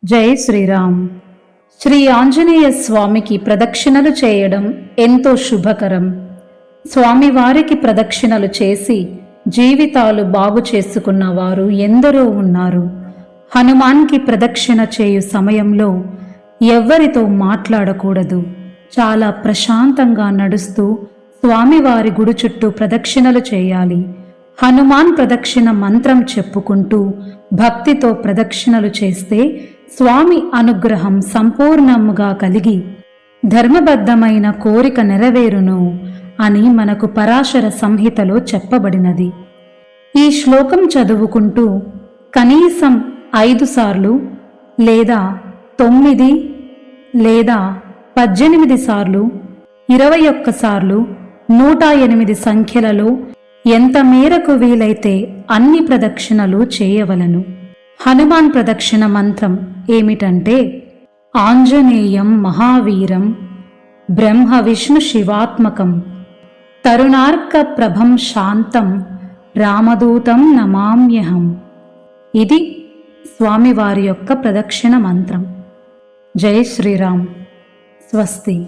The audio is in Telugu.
జై శ్రీరామ్. శ్రీ ఆంజనేయ స్వామికి ప్రదక్షిణలు చేయడం ఎంతో శుభకరం. స్వామివారికి ప్రదక్షిణలు చేసి జీవితాలు బాగు చేసుకున్న వారు ఎందరో ఉన్నారు. హనుమాన్కి ప్రదక్షిణ చేయు సమయంలో ఎవ్వరితో మాట్లాడకూడదు. చాలా ప్రశాంతంగా నడుస్తూ స్వామివారి గుడి చుట్టూ ప్రదక్షిణలు చేయాలి. హనుమాన్ ప్రదక్షిణ మంత్రం చెప్పుకుంటూ భక్తితో ప్రదక్షిణలు చేస్తే స్వామి అనుగ్రహం సంపూర్ణముగా కలిగి ధర్మబద్ధమైన కోరిక నెరవేరును అని మనకు పరాశర సంహితలో చెప్పబడినది. ఈ శ్లోకం చదువుకుంటూ కనీసం 5 సార్లు లేదా 9 లేదా 18 సార్లు 21 సార్లు 108 సంఖ్యలలో ఎంత మేరకు వీలైతే అన్ని ప్రదక్షిణలు చేయవలను. హనుమాన్ ప్రదక్షిణ మంత్రం ఏమిటంటే, ఆంజనేయం మహావీరం బ్రహ్మ విష్ణు శివాత్మకం తరుణార్క ప్రభం శాంతం రామదూతం నమామ్యహం. ఇది స్వామివారి యొక్క ప్రదక్షిణ మంత్రం. జై శ్రీరామ్. స్వస్తి.